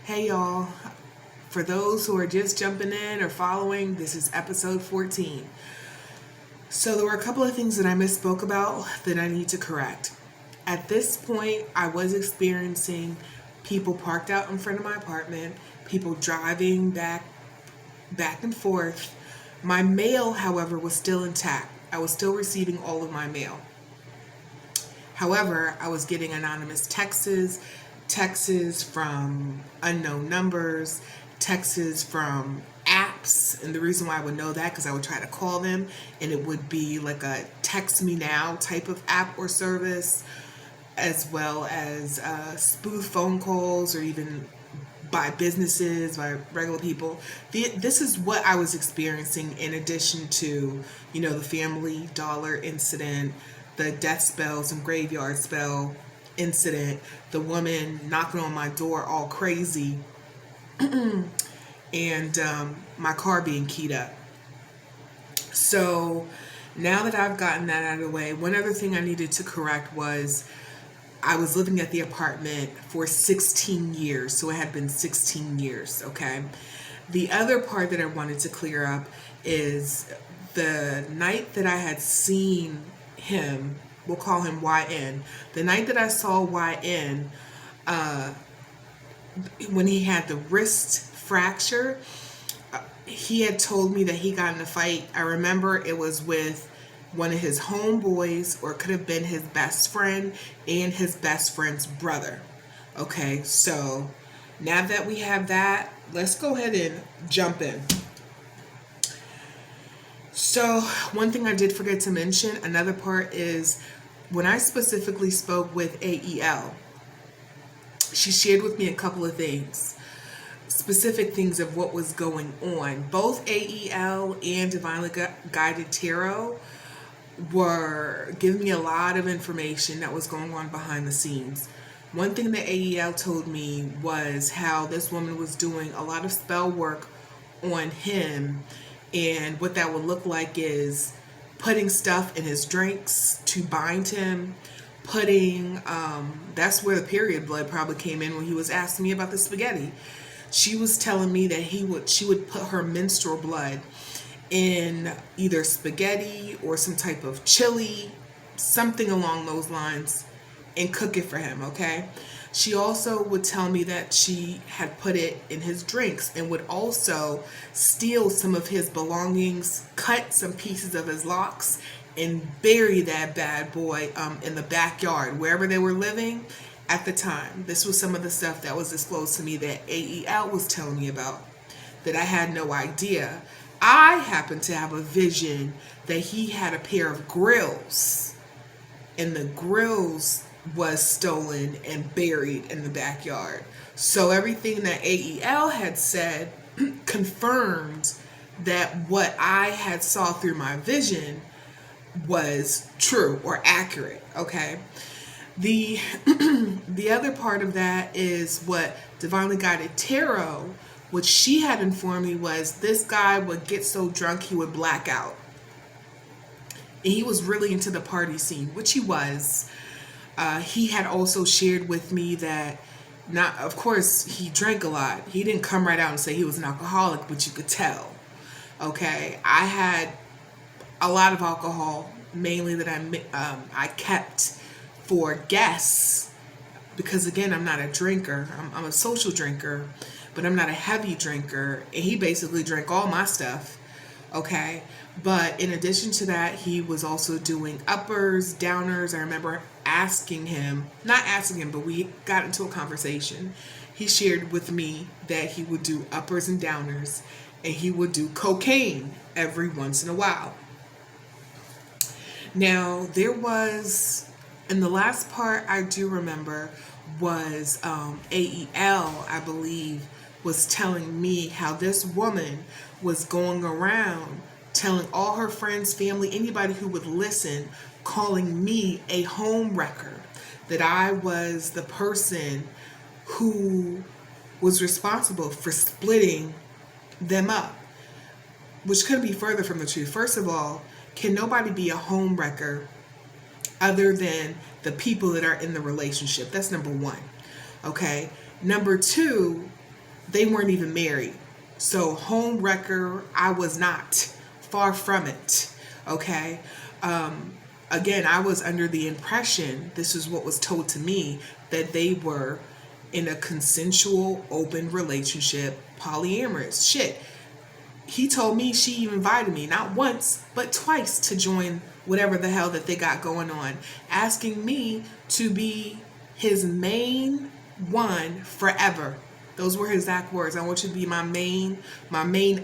Hey y'all, for those who are just jumping in or following, this is episode 14. So, there were a couple of things that I misspoke about that I need to correct. At this point, I was experiencing people parked out in front of my apartment, people driving back and forth. My mail, however, was still intact. I was still receiving all of my mail. However, I was getting anonymous texts from unknown numbers, texts from apps. And the reason why I would know that because I would try to call them and it would be like a text me now type of app or service, as well as spoof phone calls or even by businesses, by regular people. This is what I was experiencing in addition to, the Family Dollar incident, the death spells and graveyard spell incident, the woman knocking on my door all crazy, and my car being keyed up. So now that I've gotten that out of the way, one other thing I needed to correct was I was living at the apartment for 16 years. So it had been 16 years, okay? The other part that I wanted to clear up is the night that I had seen him, we'll call him YN. The night that I saw YN, when he had the wrist fracture, he had told me that he got in a fight. I remember it was with one of his homeboys, or it could have been his best friend and his best friend's brother. Okay, so now that we have that, let's go ahead and jump in. So, one thing I did forget to mention, another part is when I specifically spoke with AEL, she shared with me a couple of things, specific things of what was going on. Both AEL and Divinely Guided Tarot were giving me a lot of information that was going on behind the scenes. One thing that AEL told me was how this woman was doing a lot of spell work on him, and what that would look like is putting stuff in his drinks to bind him, putting, that's where the period blood probably came in when he was asking me about the spaghetti. She was telling me that she would put her menstrual blood in either spaghetti or some type of chili, something along those lines, and cook it for him, okay? She also would tell me that she had put it in his drinks and would also steal some of his belongings, cut some pieces of his locks, and bury that bad boy in the backyard, wherever they were living at the time. This was some of the stuff that was disclosed to me that AEL was telling me about that I had no idea. I happened to have a vision that he had a pair of grills, and the grills was stolen and buried in the backyard. So everything that AEL had said confirmed that what I had saw through my vision was true or accurate, okay? The the other part of that is what Divinely Guided Tarot, what she had informed me, was this guy would get so drunk he would black out. And he was really into the party scene, which he was. He had also shared with me that, not, of course, he drank a lot. He didn't come right out and say he was an alcoholic, but you could tell. Okay, I had a lot of alcohol, mainly that I kept for guests, because again, I'm not a drinker. I'm a social drinker, but I'm not a heavy drinker. And he basically drank all my stuff. Okay, but in addition to that, he was also doing uppers, downers. I remember not asking him, but we got into a conversation. He shared with me that he would do uppers and downers, and he would do cocaine every once in a while. Now, there was, and the last part I do remember was AEL, I believe, was telling me how this woman was going around telling all her friends, family, anybody who would listen, calling me a home wrecker, that I was the person who was responsible for splitting them up, which couldn't be further from the truth. First of all, can nobody be a home wrecker other than the people that are in the relationship? That's number one. Okay. Number two, They weren't even married. So home wrecker, I was not. Far from it. Okay. Um, Again, I was under the impression, this is what was told to me, that they were in a consensual, open relationship, polyamorous. Shit. He told me she invited me not once, but twice to join whatever the hell that they got going on, asking me to be his main one forever. Those were his exact words. I want you to be my main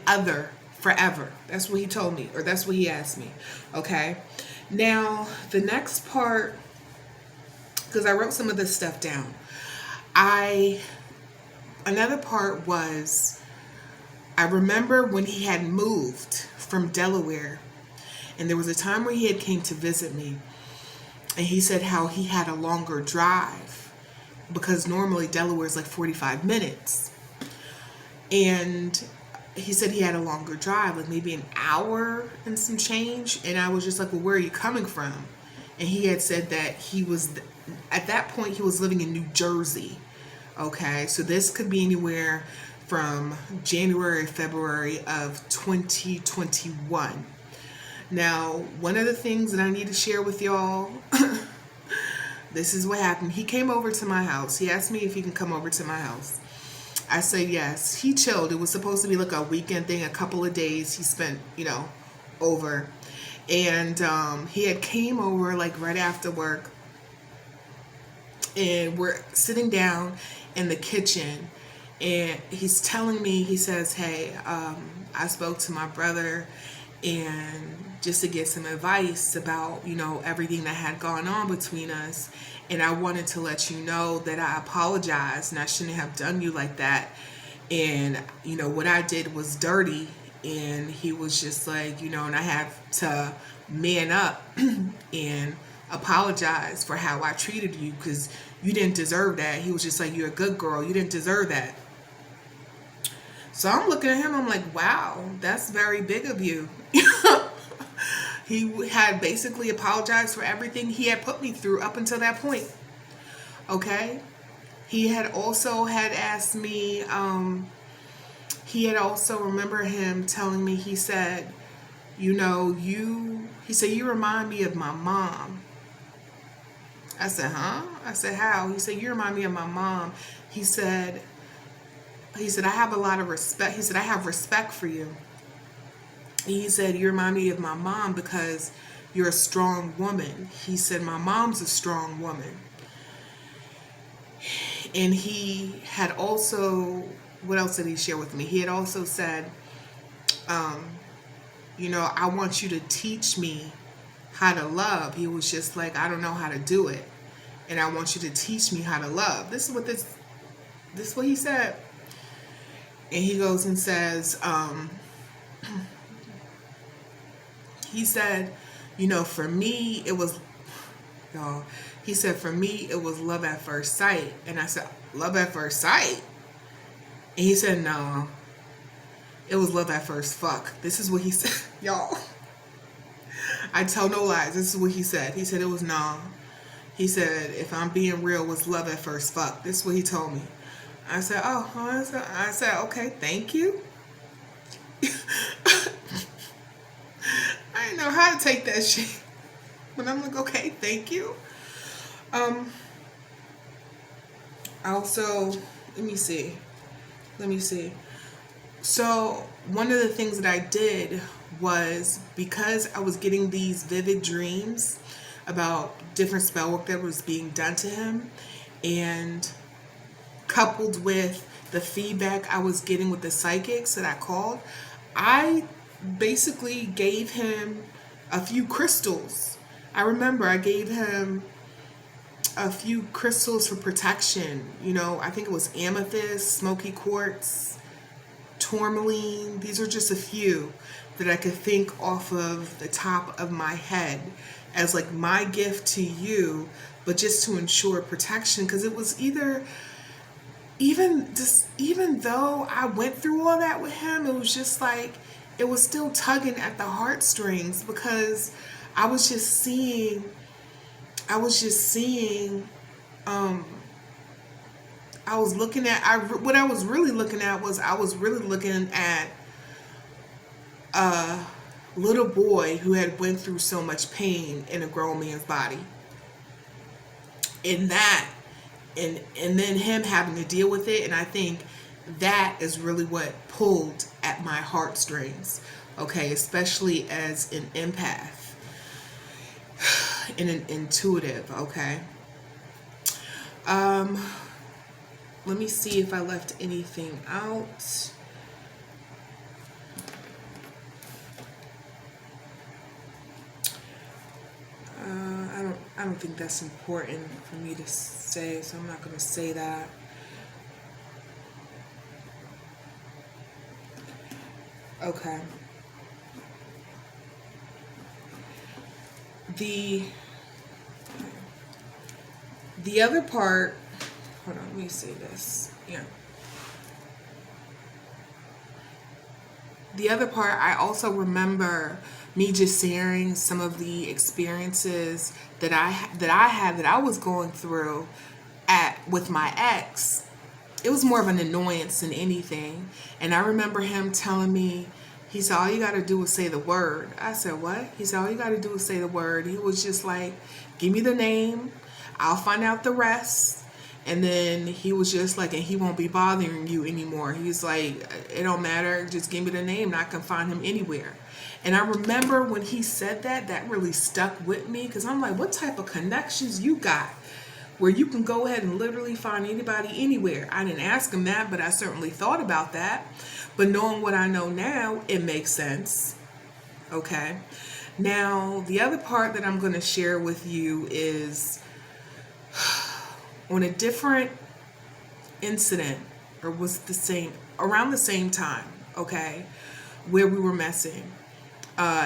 other forever. That's what he told me, or that's what he asked me. Okay. Now, the next part, because I wrote some of this stuff down, another part was, I remember when he had moved from Delaware, and there was a time where he had came to visit me, and he said how he had a longer drive because normally Delaware is like 45 minutes. And he said he had a longer drive, like maybe an hour and some change. And I was just like, well, where are you coming from? And he had said that he was, at that point, he was living in New Jersey. Okay, so this could be anywhere from January, February of 2021. Now, one of the things that I need to share with y'all, this is what happened. He came over to my house. He asked me if he can come over to my house. I said yes. He chilled. It was supposed to be like a weekend thing, a couple of days he spent, over. And he had came over like right after work. And we're sitting down in the kitchen. And he's telling me, he says, hey, I spoke to my brother and just to get some advice about, everything that had gone on between us. And I wanted to let you know that I apologize and I shouldn't have done you like that. And, what I did was dirty. And he was just like, and I have to man up and apologize for how I treated you because you didn't deserve that. He was just like, you're a good girl. You didn't deserve that. So I'm looking at him. I'm like, wow, that's very big of you. He had basically apologized for everything he had put me through up until that point. Okay. He had also had asked me, he had also, remember him telling me, he said, he said, you remind me of my mom. I said, huh? I said, how? He said, you remind me of my mom. He said, I have a lot of respect. He said, I have respect for you. He said, you remind me of my mom because you're a strong woman. He said, my mom's a strong woman. And he had also, what else did he share with me? He had also said, I want you to teach me how to love. He was just like, I don't know how to do it. And I want you to teach me how to love. This is what he said. And he goes and says, he said, for me, it was, y'all, he said, for me, it was love at first sight. And I said, love at first sight? And he said, no, it was love at first fuck. This is what he said, y'all. I tell no lies. This is what he said. He said, it was no. He said, if I'm being real, it was love at first fuck. This is what he told me. I said, I said, okay, thank you. I didn't know how to take that shit. But I'm like, okay, thank you. Also, let me see. So one of the things that I did was, because I was getting these vivid dreams about different spell work that was being done to him, and coupled with the feedback I was getting with the psychics that I called, I basically gave him a few crystals. I remember I gave him a few crystals for protection. I think it was amethyst, smoky quartz, tourmaline. These are just a few that I could think off of the top of my head as like my gift to you, but just to ensure protection. Because it was even though I went through all that with him, it was just like, it was still tugging at the heartstrings, because I was just seeing I was looking at, what I was really looking at was, I was really looking at a little boy who had went through so much pain in a grown man's body. In that, and then him having to deal with it. And I think that is really what pulled at my heartstrings. Okay, especially as an empath and an intuitive. Okay. Let me see if I left anything out. I don't think that's important for me to say, so I'm not going to say that. Okay. The other part, hold on, let me say this. Yeah. The other part, I also remember me just sharing some of the experiences that I had, that I was going through with my ex. It was more of an annoyance than anything. And I remember him telling me, he said, all you got to do is say the word. I said, what? He said, all you got to do is say the word. He was just like, give me the name. I'll find out the rest. And then he was just like, and he won't be bothering you anymore. He's like, it don't matter. Just give me the name and I can find him anywhere. And I remember when he said that, that really stuck with me, because I'm like, what type of connections you got where you can go ahead and literally find anybody anywhere? I didn't ask him that, but I certainly thought about that. But knowing what I know now, it makes sense. Okay. Now, the other part that I'm going to share with you is on a different incident, or was the same, around the same time, okay, where we were messing.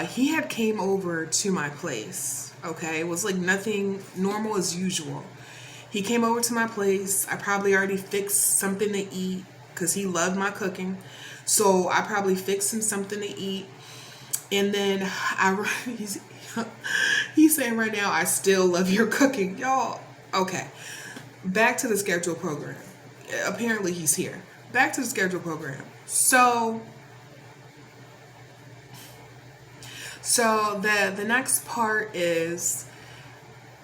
He had came over to my place, okay? It was like nothing, normal as usual. He came over to my place. I probably already fixed something to eat because he loved my cooking. So I probably fixed him something to eat. And then he's saying right now, I still love your cooking. Y'all, okay. Back to the schedule program. Apparently he's here. Back to the schedule program. So the next part is,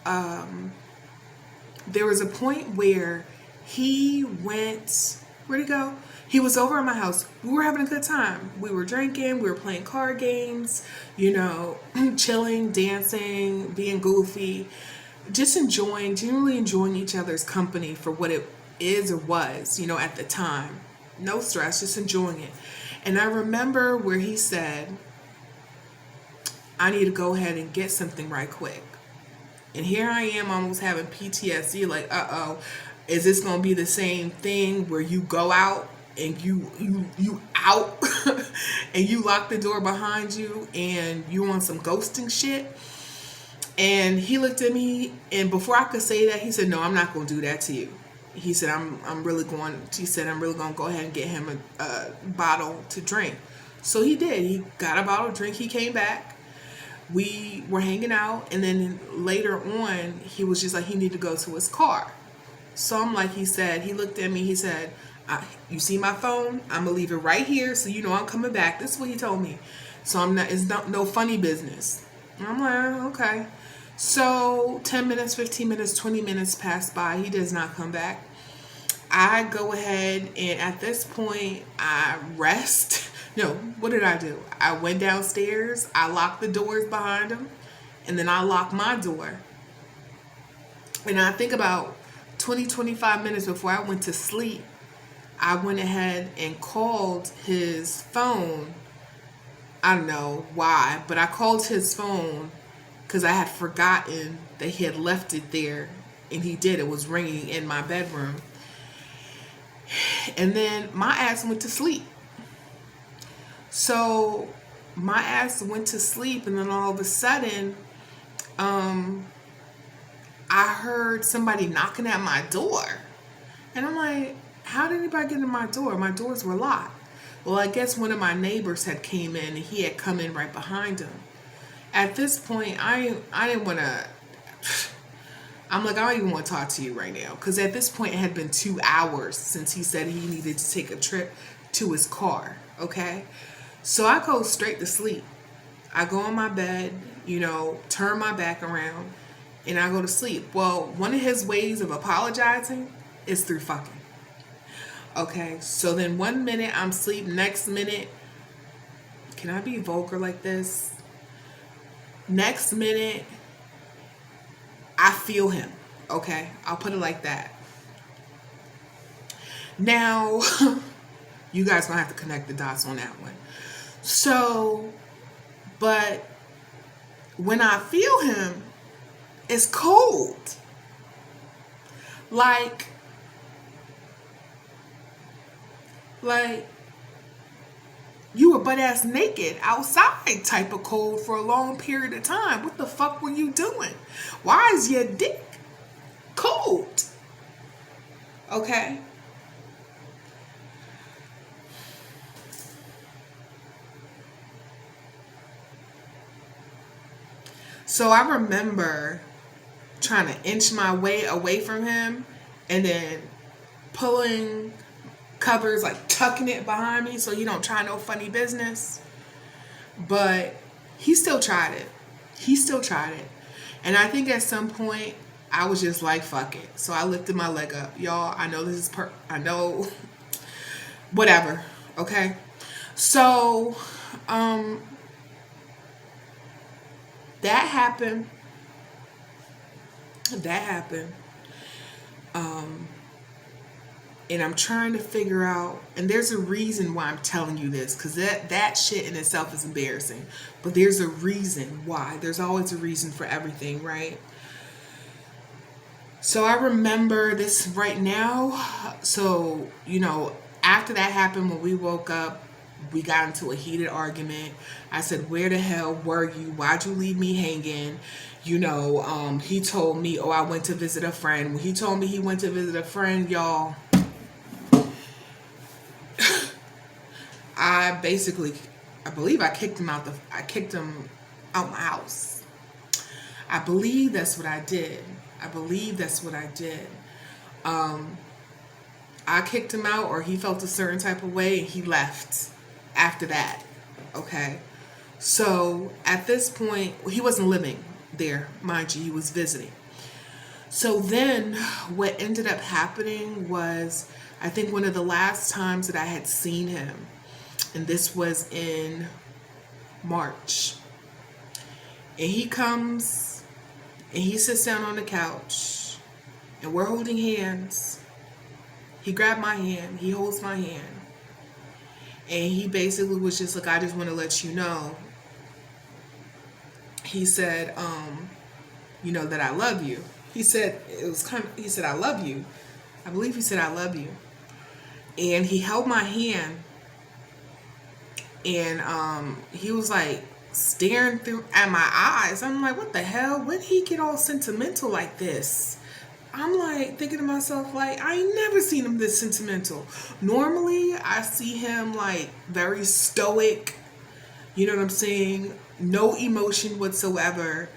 there was a point where he went, where'd he go? He was over at my house. We were having a good time. We were drinking, we were playing card games, chilling, dancing, being goofy, just genuinely enjoying each other's company for what it is or was, at the time. No stress, just enjoying it. And I remember where he said, I need to go ahead and get something right quick. And here I am almost having PTSD, like, is this going to be the same thing where you go out and you out and you lock the door behind you and you on some ghosting shit? And he looked at me, and before I could say that, he said, no, I'm not going to do that to you. He said, I'm really going to go ahead and get him a bottle to drink. So he did. He got a bottle of drink. He came back. We were hanging out, and then later on, he was just like, he needed to go to his car. So I'm like, he looked at me, he said, you see my phone? I'm gonna leave it right here, so I'm coming back. This is what he told me. So it's no funny business. And I'm like, okay. So 10 minutes, 15 minutes, 20 minutes pass by. He does not come back. I go ahead, and at this point, I rest. No, what did I do? I went downstairs, I locked the doors behind him, and then I locked my door. And I think about 20-25 minutes before I went to sleep, I went ahead and called his phone. I don't know why, but I called his phone because I had forgotten that he had left it there, and he did. It was ringing in my bedroom. And then my ass went to sleep. So my ass went to sleep, and then all of a sudden, I heard somebody knocking at my door. And I'm like, how did anybody get in my door? My doors were locked. Well, I guess one of my neighbors had came in, and he had come in right behind him. At this point, I didn't want to, I'm like, I don't even want to talk to you right now. Because at this point, it had been 2 hours since he said he needed to take a trip to his car. Okay. So I go straight to sleep. I go on my bed, turn my back around, and I go to sleep. Well, one of his ways of apologizing is through fucking. Okay. So then 1 minute I'm asleep, next minute, can I be vulgar like this? Next minute, I feel him. Okay, I'll put it like that. Now, you guys gonna have to connect the dots on that one. So, but when I feel him, it's cold. Like you were butt ass naked outside type of cold for a long period of time. What the fuck were you doing? Why is your dick cold? Okay. So I remember trying to inch my way away from him and then pulling covers, like tucking it behind me so you don't try no funny business. But he still tried it. And I think at some point I was just like, fuck it. So I lifted my leg up. Y'all, I know this is I know whatever. Okay. So that happened. And I'm trying to figure out, and there's a reason why I'm telling you this, because that shit in itself is embarrassing. But there's a reason why. There's always a reason for everything, right? So I remember this right now. So, after that happened, when we woke up, we got into a heated argument. I said, where the hell were you? Why'd you leave me hanging? He told me, I went to visit a friend. When he told me he went to visit a friend, y'all, I believe I kicked him out my house. I believe that's what I did. I kicked him out, or he felt a certain type of way and he left after that. Okay. So at this point, he wasn't living there, mind you, he was visiting. So then what ended up happening was, I think one of the last times that I had seen him, and this was in March, and he comes and he sits down on the couch and we're holding hands. He grabbed my hand, he holds my hand, and he basically was just like, I just want to let you know. He said, that I love you. He said, he said, I love you. I believe he said, I love you. And he held my hand, and he was like staring through at my eyes. I'm like, what the hell? When did he get all sentimental like this? I'm like thinking to myself, like, I ain't never seen him this sentimental. Normally I see him like very stoic, you know what I'm saying? No emotion whatsoever.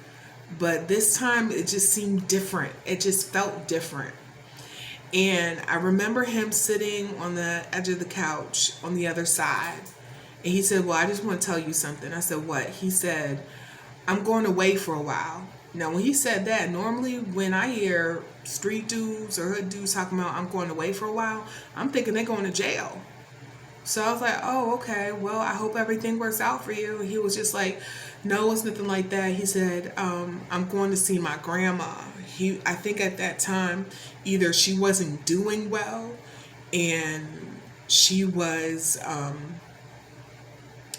But this time it just seemed different. It just felt different. And I remember him sitting on the edge of the couch on the other side. And he said, well, I just want to tell you something. I said, what? He said, I'm going away for a while. Now, when he said that, normally when I hear street dudes or hood dudes talking about I'm going away for a while, I'm thinking they're going to jail. So I was like, oh, okay, well, I hope everything works out for you. He was just like, no, it's nothing like that. He said, I'm going to see my grandma. I think at that time, either she wasn't doing well and she was,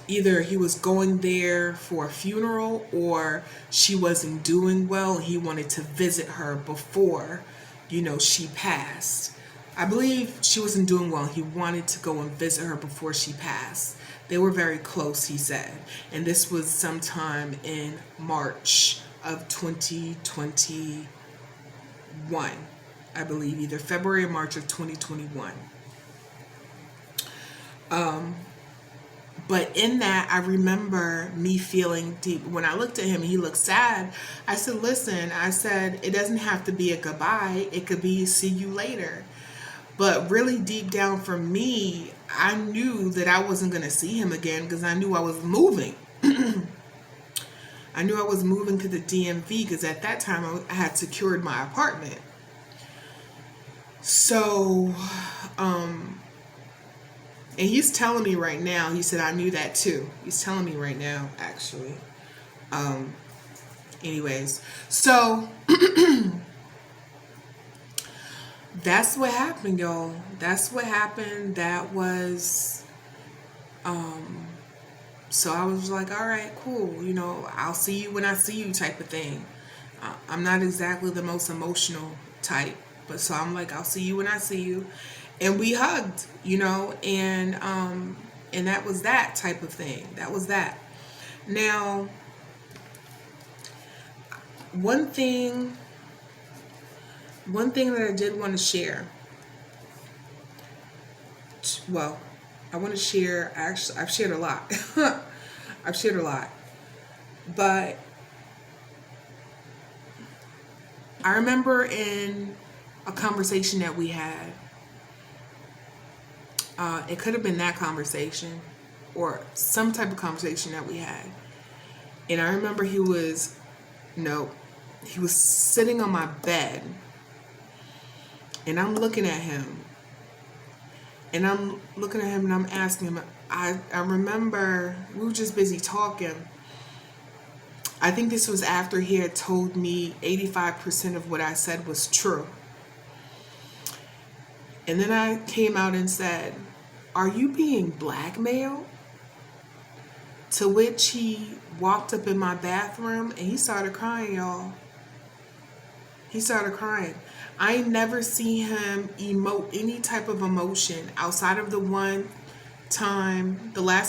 either he was going there for a funeral or she wasn't doing well and he wanted to visit her before, she passed. I believe she wasn't doing well. He wanted to go and visit her before she passed. They were very close, he said. And this was sometime in March of 2021. I believe either February or March of 2021. But in that, I remember me feeling deep. When I looked at him and he looked sad, I said, listen, I said, it doesn't have to be a goodbye. It could be see you later. But really deep down for me, I knew that I wasn't going to see him again because I knew I was moving. I knew I was moving to the DMV because at that time I had secured my apartment. So, and he's telling me right now, he said, I knew that too. He's telling me right now, actually. Anyways, so that's what happened, y'all. That's what happened. That was, so I was like, all right, cool. You know, I'll see you when I see you type of thing. I'm not exactly the most emotional type, but so I'm like, I'll see you when I see you. And we hugged, you know, and that was that type of thing. That was that. Now, one thing that I did want to share. Well, I want to share. Actually, I've shared a lot. I've shared a lot, but I remember in a conversation that we had. It could have been that conversation or some type of conversation that we had. And I remember he was sitting on my bed and I'm looking at him and I'm asking him, I remember we were just busy talking. I think this was after he had told me 85% of what I said was true. And then I came out and said, are you being blackmailed? To which he walked up in my bathroom and he started crying, y'all. He started crying. I ain't never seen him emote any type of emotion outside of the last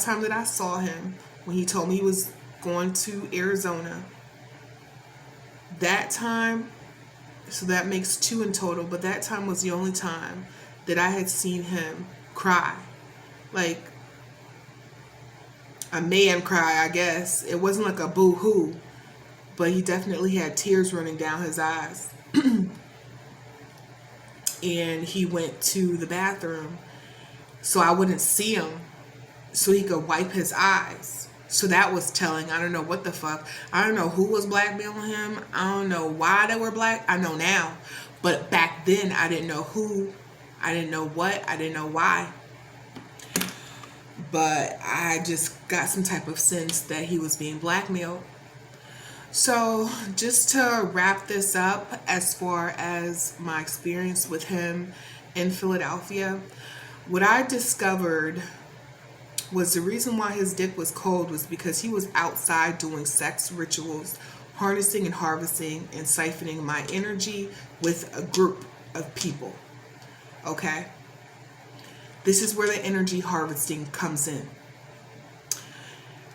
time that I saw him when he told me he was going to Arizona. That time, so that makes 2 in total, but that time was the only time that I had seen him cry. Like a man cry, I guess. It wasn't like a boo-hoo, but he definitely had tears running down his eyes. And he went to the bathroom so I wouldn't see him, so he could wipe his eyes. So that was telling. I don't know what the fuck. I don't know who was blackmailing him. I don't know why they were black. I know now. But back then, I didn't know who. I didn't know what. I didn't know why. But I just got some type of sense that he was being blackmailed. So just to wrap this up, as far as my experience with him in Philadelphia, what I discovered was the reason why his dick was cold was because he was outside doing sex rituals, harnessing and harvesting and siphoning my energy with a group of people. Okay? This is where the energy harvesting comes in.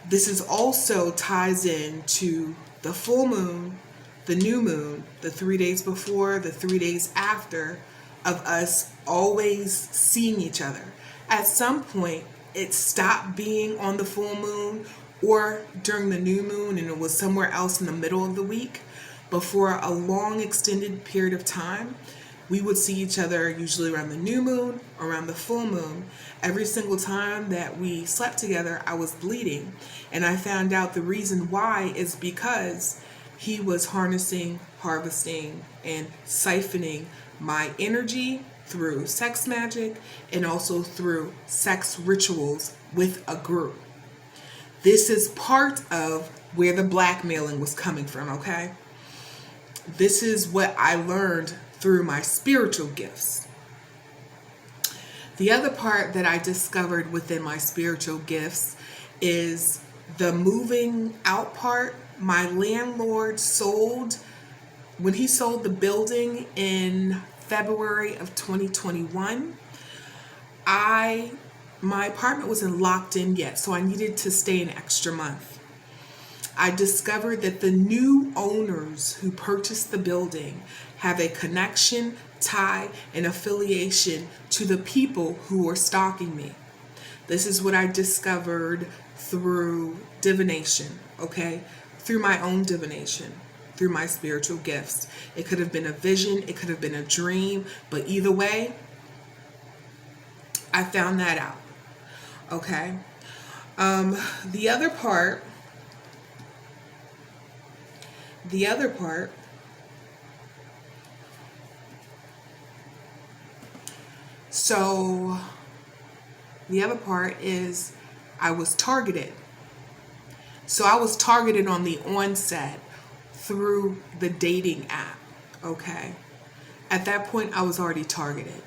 This is also ties in to the full moon, the new moon, the 3 days before, the 3 days after of us always seeing each other. At some point, it stopped being on the full moon or during the new moon and it was somewhere else in the middle of the week. But for a long extended period of time, we would see each other usually around the new moon, around the full moon. Every single time that we slept together, I was bleeding. And I found out the reason why is because he was harnessing, harvesting, and siphoning my energy through sex magic and also through sex rituals with a group. This is part of where the blackmailing was coming from, okay? This is what I learned through my spiritual gifts. The other part that I discovered within my spiritual gifts is the moving out part. My landlord sold, when he sold the building in February of 2021, my apartment wasn't locked in yet, so I needed to stay an extra month. I discovered that the new owners who purchased the building have a connection, tie, and affiliation to the people who were stalking me. This is what I discovered through divination, okay? Through my own divination, through my spiritual gifts. It could have been a vision, it could have been a dream, but either way, I found that out, okay? The other part, so the other part is I was targeted. So I was targeted on the onset through the dating app, okay? At that point, I was already targeted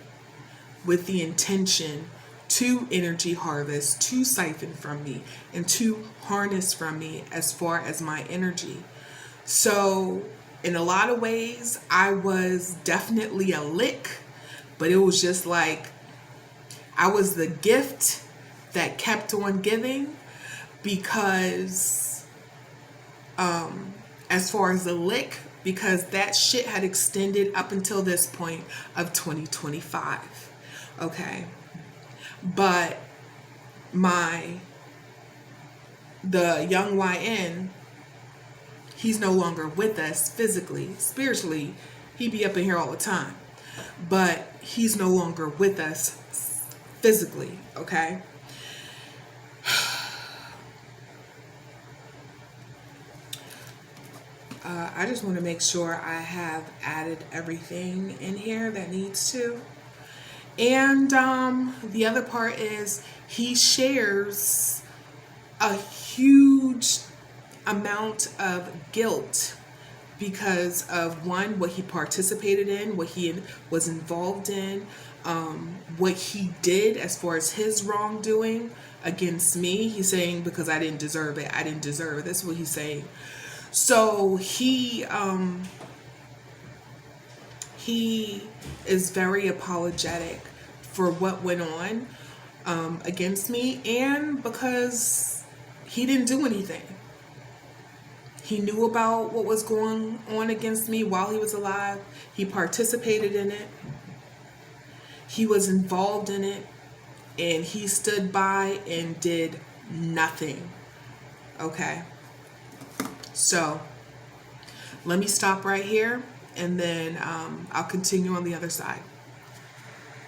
with the intention to energy harvest, to siphon from me, and to harness from me as far as my energy. So in a lot of ways, I was definitely a lick, but it was just like I was the gift that kept on giving, because as far as the lick, because that shit had extended up until this point of 2025. Okay. But the young YN, he's no longer with us physically. Spiritually, he be up in here all the time. But he's no longer with us physically, okay? I just want to make sure I have added everything in here that needs to. And the other part is he shares a huge amount of guilt because of, one, what he participated in, what he was involved in, what he did as far as his wrongdoing against me. He's saying because I didn't deserve it. I didn't deserve it. That's what he's saying. So he is very apologetic for what went on against me, and because he didn't do anything. He knew about what was going on against me while he was alive. He participated in it. He was involved in it, and he stood by and did nothing. Okay. So let me stop right here, and then I'll continue on the other side.